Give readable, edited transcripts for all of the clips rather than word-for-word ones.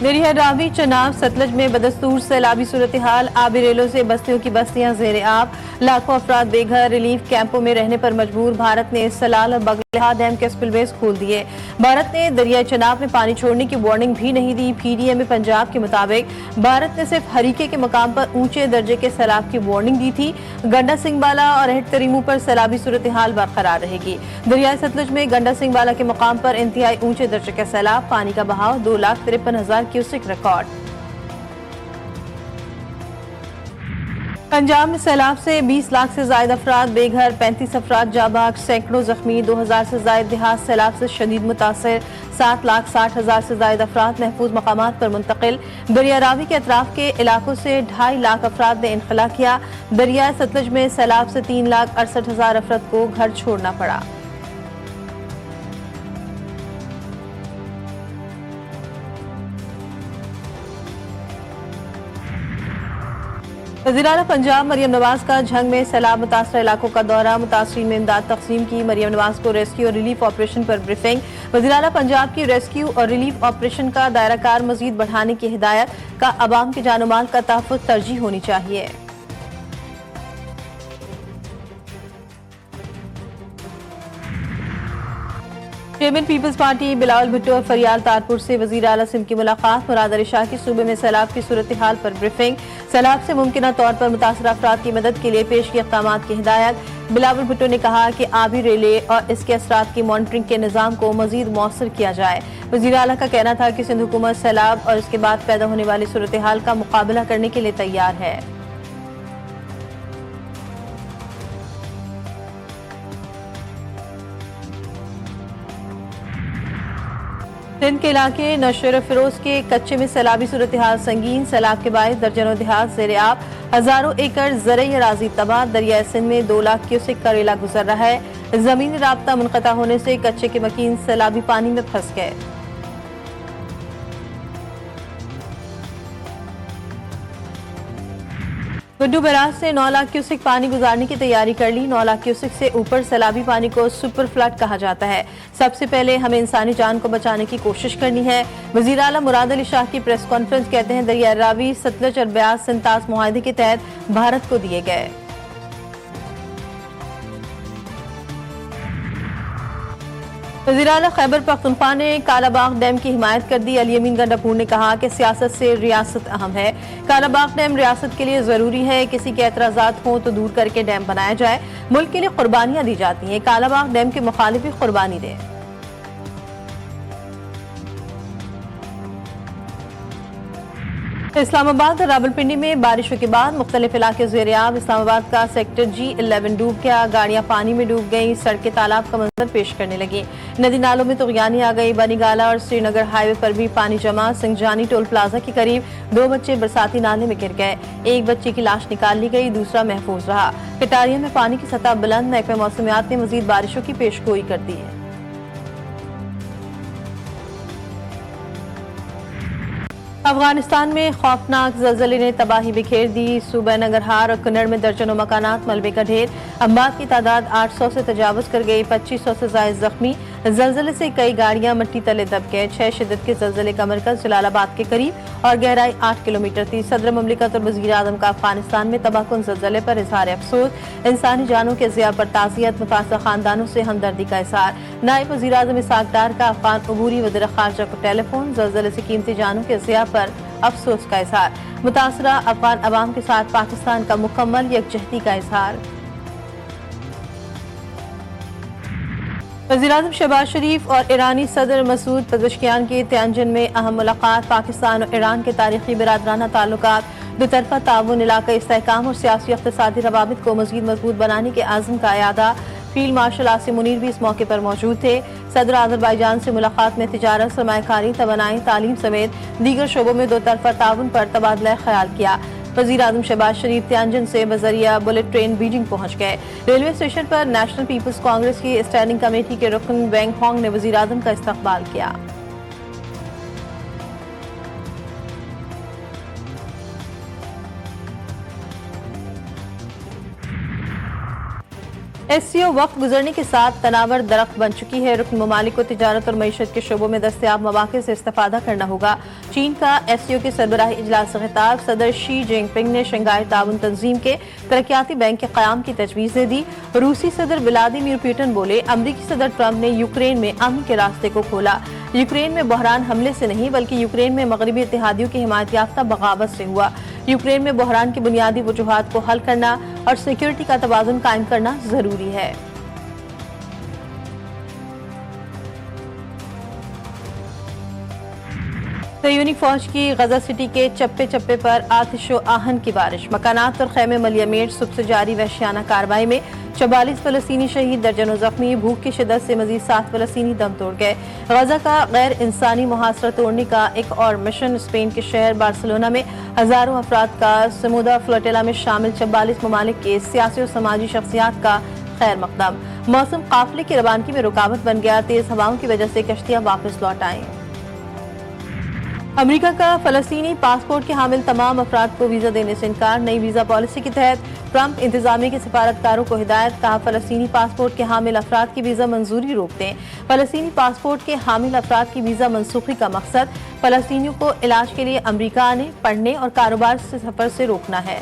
दरिया रावी, चनाब, सतलज में बदस्तूर सैलाबी सूरत हाल। आबी रेलों से बस्तियों की बस्तियां ज़ेरे आब। लाखों अफराद बेघर, रिलीफ कैंपों में रहने पर मजबूर। भारत ने सलाल और बगलेहा डैम के स्पिलवेज खोल दिए। भारत ने दरिया चनाब में पानी छोड़ने की वार्निंग भी नहीं दी। PDM पंजाब के मुताबिक भारत ने सिर्फ हरीके के मकाम पर ऊंचे दर्जे के सैलाब की वार्निंग दी थी। गंडा सिंहबाला और अहड तरीमू पर सैलाबी सूरत हाल बरकरार रहेगी। दरिया सतलज में गंडा सिंहबाला के मकाम पर इंतहाई ऊंचे दर्जे का सैलाब। पानी का बहाव 2,53,000 क्यूसेक रिकॉर्ड। पंजाब में सैलाब से 20 लाख से ज्यादा अफराद बेघर, 35 अफराद जाबाक, सैकड़ों जख्मी, 2,000 से ज्यादा देहात सैलाब से शदीद मुतासर, 7,60,000 से ज्यादा अफराद महफूज मकामात पर मुंतकिल। दरिया रावी के अतराफ के इलाकों से 2.5 लाख अफराद ने इनखला किया। दरिया सतलज में सैलाब से 3,68,000 अफराद को घर छोड़ना पड़ा। वज़ीर आला पंजाब मरियम नवाज का झंग में सैलाब मुतासर इलाकों का दौरा। मुतासरीन में इमदाद तकसीम की। मरियम नवाज को रेस्क्यू और रिलीफ ऑपरेशन पर ब्रीफिंग। वज़ीर आला पंजाब की रेस्क्यू और रिलीफ ऑपरेशन का दायरा कार मजीद बढ़ाने की हिदायत। का अवाम के जानो माल का तहफ़्फ़ुज़ तरजीह होनी चाहिए। चेयरमैन पीपल्स पार्टी बिलावल भुट्टो और फरियाल तारपुर से वज़ीर आला सिंध की मुलाकात। मुराद अली शाह की सूबे में सैलाब की सूरत हाल पर ब्रीफिंग। सैलाब से मुमकिन तौर पर मुतासर अफराद की मदद के लिए पेश की इक़दामात की हिदायत। बिलावल भुट्टो ने कहा कि आबी रेले और इसके असरात की मॉनिटरिंग के निज़ाम को मजीद मौसर किया जाए। वज़ीर आला का कहना था कि सिंध हुकूमत सैलाब और इसके बाद पैदा होने वाली सूरत हाल का मुकाबला करने के लिए तैयार है। सिंध के इलाके नशर फिरोज के कच्चे में सैलाबी सूरत हाल संगीन। सैलाब के बायस दर्जनों देहात ज़ेरे आब, हजारों एकड़ ज़रई अराज़ी तबाह। दरियाए सिंध में 2 लाख क्यूसेक का रेला गुजर रहा है। जमीनी राब्ता मुनक़ता होने से कच्चे के मकीन सैलाबी पानी में फंस गए। गुड्डू बैराज से 9 लाख क्यूसेक पानी गुजारने की तैयारी कर ली। 9 लाख क्यूसेक से ऊपर सैलाबी पानी को सुपर फ्लड कहा जाता है। सबसे पहले हमें इंसानी जान को बचाने की कोशिश करनी है। वज़ीर आला मुराद अली शाह की प्रेस कॉन्फ्रेंस कहते हैं दरिया रावी, सतलज और ब्यास सिंतास मुआहदे के तहत भारत को दिए गए। वज़ीर आला खैबर पख्तूनख्वा ने कालाबाग डैम की हिमायत कर दी। अली अमीन गंडापुर ने कहा कि सियासत से रियासत अहम है। कालाबाग डैम रियासत के लिए जरूरी है। किसी के एतराजात हों तो दूर करके डैम बनाया जाए। मुल्क के लिए कुर्बानियां दी जाती हैं, कालाबाग डैम के मुखालिफ भी कुर्बानी दें। इस्लामाबाद और रावलपिंडी में बारिशों के बाद मुख्तलिफ इलाके ज़ेरे-आब। इस्लामाबाद का सेक्टर G11 डूब गया। गाड़ियां पानी में डूब गई। सड़कें तालाब का मंजर पेश करने लगी। नदी नालों में तुग़यानी आ गई। बनीगाला और श्रीनगर हाईवे पर भी पानी जमा। सिंगजानी टोल प्लाजा के करीब 2 बच्चे बरसाती नाले में गिर गए। एक बच्चे की लाश निकाल ली गई, दूसरा महफूज रहा। कटारिया में पानी की सतह बुलंद। महकमा मौसमियात ने मजीद बारिशों की पेशगोई कर दी है। अफगानिस्तान में खौफनाक ज़लज़ले ने तबाही बिखेर दी। सूबा नंगरहार और कन्नड़ में दर्जनों मकानात मलबे का ढेर। अम्बात की तादाद 800 से तजावज़ कर गई। 2500 से ज़ायद जख्मी। ज़लज़ले से कई गाड़ियां मिट्टी तले दब गए। 6 शिद्दत के ज़लज़ले का मरकज़ जलालाबाद के करीब और गहराई 8 किलोमीटर थी। सदर ममलिकत और वज़ीर आज़म का अफगानिस्तान में तबाहकुन ज़लज़ले पर इज़हार अफसोस। इंसानी जानों के ज़िया पर ताज़ियत। मुतासर खानदानों से हमदर्दी का इज़हार। नायब वज़ीर आज़म इसहाक़ डार का अफ़गान अबूरी वज़ीर ख़ारजा को टेलीफोन। ज़लज़ले से कीमती जानों के ज़िया पर अफसोस का इज़हार। मुतासरा अफ़गान अवाम के साथ पाकिस्तान का मुकम्मल यकजहती का इज़हार। वज़ीर-ए-आज़म शहबाज शरीफ और ईरानी सदर मसूद पेज़ेश्कियान की त्यांजन में अहम मुलाकात। पाकिस्तान और ईरान के तारीखी बिरादराना ताल्लुकात, दुतरफा ताउन, इलाक़ाई इस्तेहकाम और सियासी इक़्तिसादी रवाबित को मज़ीद मजबूत बनाने के आज़म का इयादा। फील्ड मार्शल आसिम मुनीर भी इस मौके पर मौजूद थे। सदर अज़रबैजान से मुलाकात में तिजारत, सरमायाकारी, तवानाई, तालीम समेत दीगर शोबों में दोतरफा ताउन पर तबादला ख्याल किया। वज़ीर आज़म शहबाज शरीफ त्यांजन से बज़रिया बुलेट ट्रेन बीजिंग पहुंच गए। रेलवे स्टेशन पर नेशनल पीपल्स कांग्रेस की स्टैंडिंग कमेटी के रुकन वेंग होंग ने वज़ीर आज़म का इस्तकबाल किया। SCO वक्त गुजरने के साथ तनावर दरख्त बन चुकी है। रुकन ममालिक को तिजारत और मईशत के शोबों में दस्तयाब मौके से इस्तेफादा करना होगा। चीन का SCO के सरबराही इजलास से खिताब सदर शी जिनपिंग ने शंघाई ताउन तंजीम के तरक्याती बैंक के क़याम की तजवीज़ दे दी। रूसी सदर व्लादिमीर पुतिन बोले, अमरीकी सदर ट्रंप ने यूक्रेन में अमन के रास्ते को खोला। यूक्रेन में बहरान हमले से नहीं बल्कि यूक्रेन में मगरबी इत्तेहादियों की हिमायत याफ्ता बगावत से हुआ। यूक्रेन में बहरान की बुनियादी वजूहात को हल करना और सिक्योरिटी का तवाज़ुन कायम करना जरूरी है। यूनिक फौज की गजा सिटी के चप्पे चप्पे पर आतिशो आहन की बारिश, मकानात और खैमे मलियामेट सुबह से जारी वहशियाना कार्रवाई में 44 फलस्तीनी शहीद, दर्जनों जख्मी। भूख की शिद्दत से मजीद 7 फलस्तीनी दम तोड़ गए। गजा का गैर इंसानी मुहासरा तोड़ने का एक और मिशन। स्पेन के शहर बार्सिलोना में हजारों अफराद का समुद्र फ्लोटिला में शामिल 44 ममालिक के सियासी और समाजी शख्सियात का खैर मकदम। मौसम काफिले की रवानगी में रुकावट बन गया। तेज हवाओं की वजह से कश्तियां वापस लौट आईं। अमेरिका का फलस्तीनी पासपोर्ट के हामिल तमाम अफराद को वीजा देने से इनकार। नई वीजा पॉलिसी के तहत ट्रंप इंतजामिया के सिफारतकारों को हिदायत, कहा फलस्तीनी पासपोर्ट के हामिल अफराद की वीजा मंजूरी रोक दें। फलस्तीनी पासपोर्ट के हामिल अफराद की वीजा मनसूखी का मकसद फलस्तीनियों को इलाज के लिए अमेरिका आने, पढ़ने और कारोबार से सफर से रोकना है।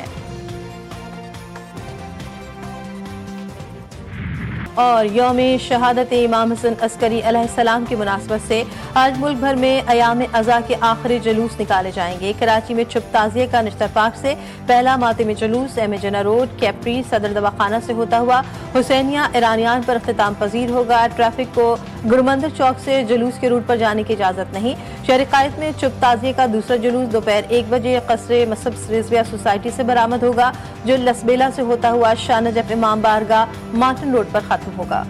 और यौम शहादत इमाम हसन अस्करी अलैहिस्सलाम की मुनासबत से आज मुल्क भर में अयाम अज़ा के आखिरी जुलूस निकाले जाएंगे। कराची में चुप ताज़िए का निश्तर पार्क से पहला मातमी जुलूस एम ए जना रोड, कैप्री, सदर दवाखाना से होता हुआ हुसैनिया ईरानियान पर अख्तिताम पजीर होगा। ट्रैफिक को गुरुमंदिर चौक से जुलूस के रूट पर जाने की इजाजत नहीं। शहर कायद में चुप ताज़िए का दूसरा जुलूस दोपहर 1 बजे कसरे मसब रिजविया सोसाइटी से बरामद होगा, जो लसबेला से होता हुआ शाह नजफ इमाम बारगाह मार्टिन रोड पर खत्म होगा।